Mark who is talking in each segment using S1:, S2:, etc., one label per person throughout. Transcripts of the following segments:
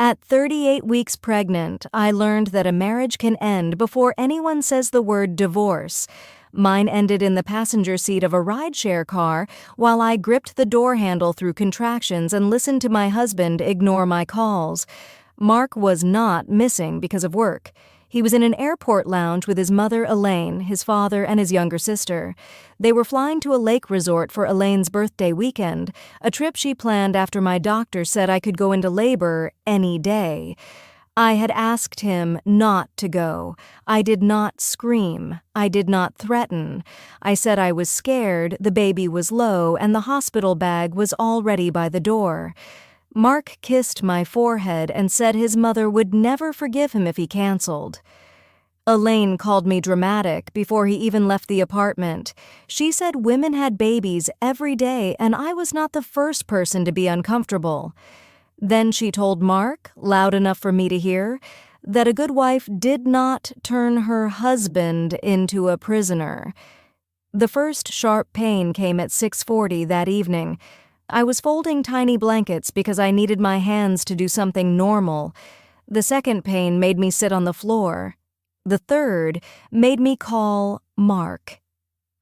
S1: At 38 weeks pregnant, I learned that a marriage can end before anyone says the word divorce. Mine ended in the passenger seat of a rideshare car while I gripped the door handle through contractions and listened to my husband ignore my calls. Mark was not missing because of work. He was in an airport lounge with his mother, Elaine, his father, and his younger sister. They were flying to a lake resort for Elaine's birthday weekend, a trip she planned after my doctor said I could go into labor any day. I had asked him not to go. I did not scream. I did not threaten. I said I was scared, the baby was low, and the hospital bag was already by the door. Mark kissed my forehead and said his mother would never forgive him if he canceled. Elaine called me dramatic before he even left the apartment. She said women had babies every day and I was not the first person to be uncomfortable. Then she told Mark, loud enough for me to hear, that a good wife did not turn her husband into a prisoner. The first sharp pain came at 6:40 that evening. I was folding tiny blankets because I needed my hands to do something normal. The second pain made me sit on the floor. The third made me call Mark.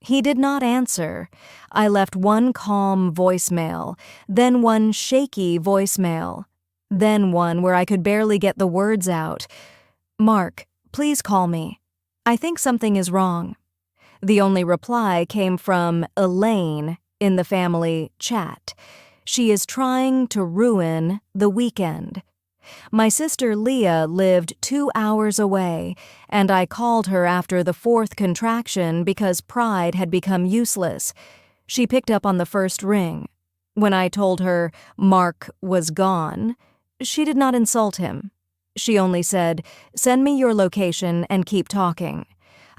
S1: He did not answer. I left one calm voicemail, then one shaky voicemail, then one where I could barely get the words out. "Mark, please call me. I think something is wrong." The only reply came from Elaine in the family chat. "She is trying to ruin the weekend." My sister Leah lived 2 hours away, and I called her after the fourth contraction because pride had become useless. She picked up on the first ring. When I told her Mark was gone, she did not insult him. She only said, "Send me your location and keep talking."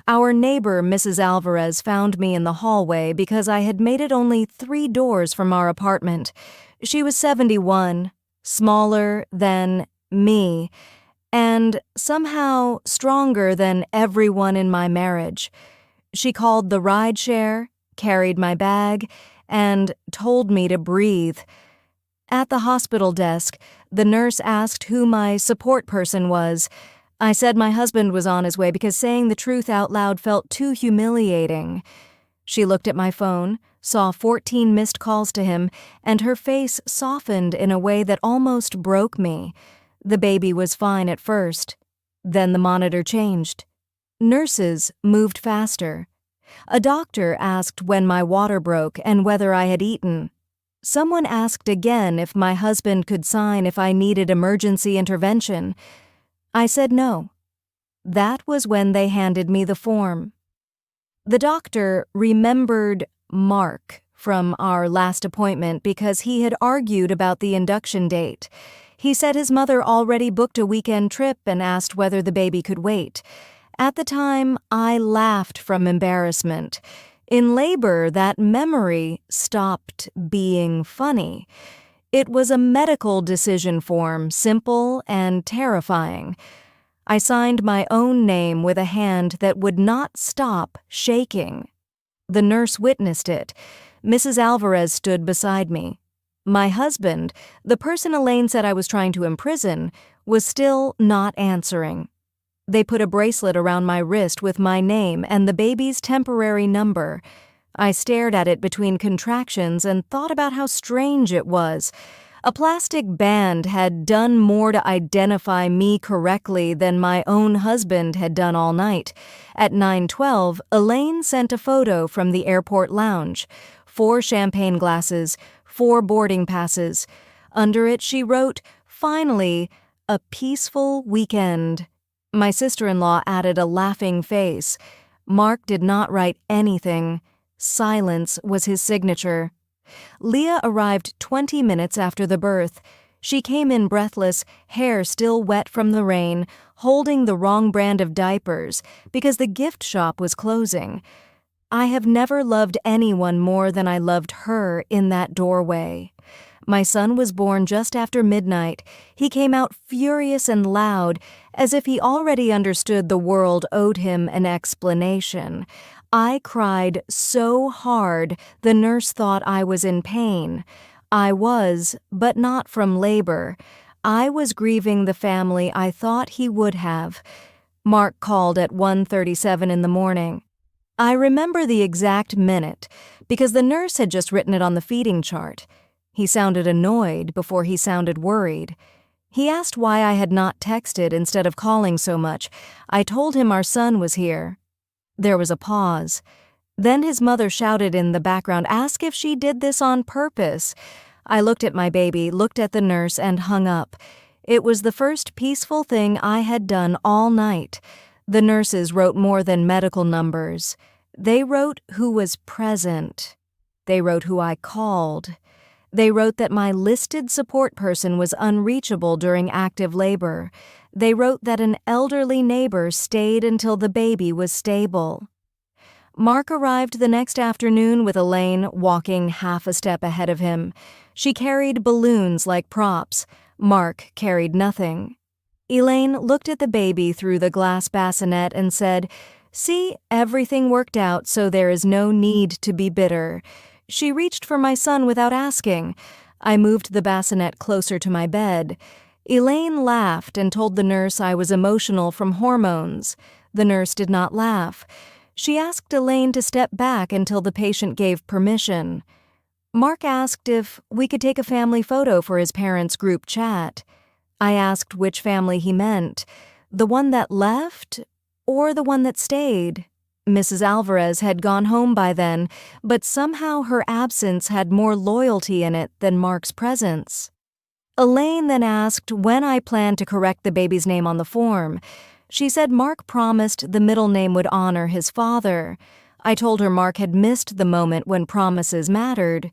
S1: Our neighbor, Mrs. Alvarez, found me in the hallway because I had made it only 3 doors from our apartment. She was 71, smaller than me, and somehow stronger than everyone in my marriage. She called the rideshare, carried my bag, and told me to breathe. At the hospital desk, the nurse asked who my support person was. I said my husband was on his way because saying the truth out loud felt too humiliating. She looked at my phone, saw 14 missed calls to him, and her face softened in a way that almost broke me. The baby was fine at first. Then the monitor changed. Nurses moved faster. A doctor asked when my water broke and whether I had eaten. Someone asked again if my husband could sign if I needed emergency intervention. I said no. That was when they handed me the form. The doctor remembered Mark from our last appointment because he had argued about the induction date. He said his mother already booked a weekend trip and asked whether the baby could wait. At the time, I laughed from embarrassment. In labor, that memory stopped being funny. It was a medical decision form, simple and terrifying. I signed my own name with a hand that would not stop shaking. The nurse witnessed it. Mrs. Alvarez stood beside me. My husband, the person Elaine said I was trying to imprison, was still not answering. They put a bracelet around my wrist with my name and the baby's temporary number. I stared at it between contractions and thought about how strange it was. A plastic band had done more to identify me correctly than my own husband had done all night. At 9:12, Elaine sent a photo from the airport lounge. 4 champagne glasses, 4 boarding passes. Under it she wrote, "Finally, a peaceful weekend." My sister-in-law added a laughing face. Mark did not write anything. Silence was his signature. Leah arrived 20 minutes after the birth. She came in breathless, hair still wet from the rain, holding the wrong brand of diapers because the gift shop was closing. I have never loved anyone more than I loved her in that doorway. My son was born just after midnight. He came out furious and loud, as if he already understood the world owed him an explanation. I cried so hard the nurse thought I was in pain. I was, but not from labor. I was grieving the family I thought he would have. Mark called at 1:37 in the morning. I remember the exact minute because the nurse had just written it on the feeding chart. He sounded annoyed before he sounded worried. He asked why I had not texted instead of calling so much. I told him our son was here. There was a pause. Then his mother shouted in the background, "Ask if she did this on purpose." I looked at my baby, looked at the nurse, and hung up. It was the first peaceful thing I had done all night. The nurses wrote more than medical numbers. They wrote who was present. They wrote who I called. They wrote that my listed support person was unreachable during active labor. They wrote that an elderly neighbor stayed until the baby was stable. Mark arrived the next afternoon with Elaine walking half a step ahead of him. She carried balloons like props. Mark carried nothing. Elaine looked at the baby through the glass bassinet and said, "See, everything worked out, so there is no need to be bitter." She reached for my son without asking. I moved the bassinet closer to my bed. Elaine laughed and told the nurse I was emotional from hormones. The nurse did not laugh. She asked Elaine to step back until the patient gave permission. Mark asked if we could take a family photo for his parents' group chat. I asked which family he meant, the one that left or the one that stayed. Mrs. Alvarez had gone home by then, but somehow her absence had more loyalty in it than Mark's presence. Elaine then asked when I planned to correct the baby's name on the form. She said Mark promised the middle name would honor his father. I told her Mark had missed the moment when promises mattered.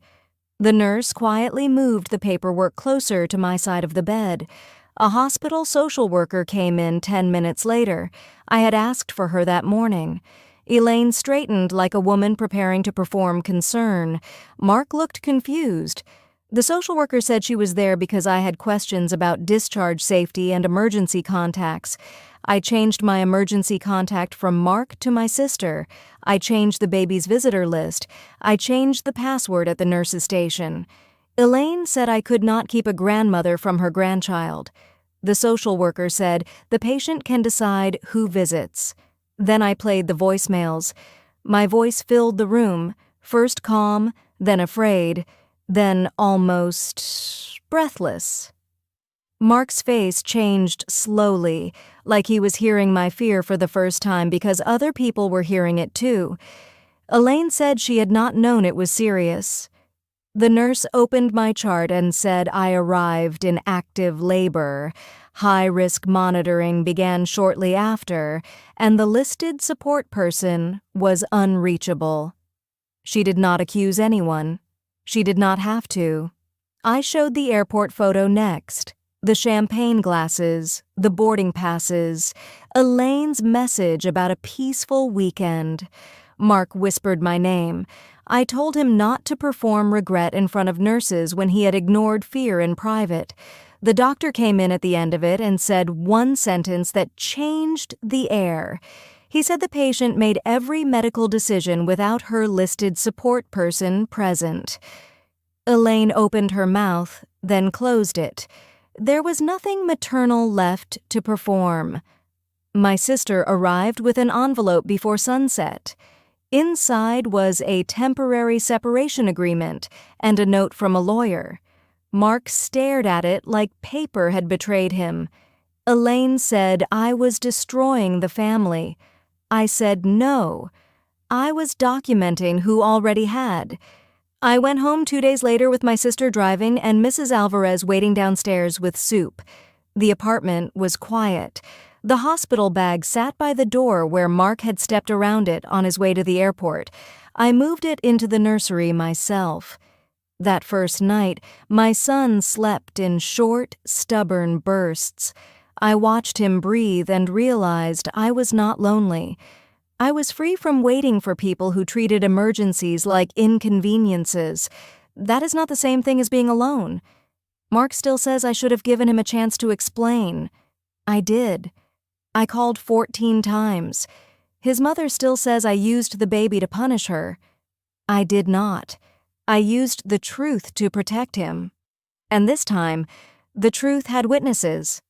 S1: The nurse quietly moved the paperwork closer to my side of the bed. A hospital social worker came in 10 minutes later. I had asked for her that morning. Elaine straightened like a woman preparing to perform concern. Mark looked confused. The social worker said she was there because I had questions about discharge safety and emergency contacts. I changed my emergency contact from Mark to my sister. I changed the baby's visitor list. I changed the password at the nurse's station. Elaine said I could not keep a grandmother from her grandchild. The social worker said the patient can decide who visits. Then I played the voicemails. My voice filled the room, first calm, then afraid, then almost breathless. Mark's face changed slowly, like he was hearing my fear for the first time because other people were hearing it too. Elaine said she had not known it was serious. The nurse opened my chart and said I arrived in active labor. High-risk monitoring began shortly after, and the listed support person was unreachable. She did not accuse anyone. She did not have to. I showed the airport photo next. The champagne glasses, the boarding passes, Elaine's message about a peaceful weekend. Mark whispered my name. I told him not to perform regret in front of nurses when he had ignored fear in private. The doctor came in at the end of it and said one sentence that changed the air. He said the patient made every medical decision without her listed support person present. Elaine opened her mouth, then closed it. There was nothing maternal left to perform. My sister arrived with an envelope before sunset. Inside was a temporary separation agreement and a note from a lawyer. Mark stared at it like paper had betrayed him. Elaine said I was destroying the family. I said no. I was documenting who already had. I went home 2 days later with my sister driving and Mrs. Alvarez waiting downstairs with soup. The apartment was quiet. The hospital bag sat by the door where Mark had stepped around it on his way to the airport. I moved it into the nursery myself. That first night, my son slept in short, stubborn bursts. I watched him breathe and realized I was not lonely. I was free from waiting for people who treated emergencies like inconveniences. That is not the same thing as being alone. Mark still says I should have given him a chance to explain. I did. I called 14 times. His mother still says I used the baby to punish her. I did not. I used the truth to protect him. And this time, The truth had witnesses.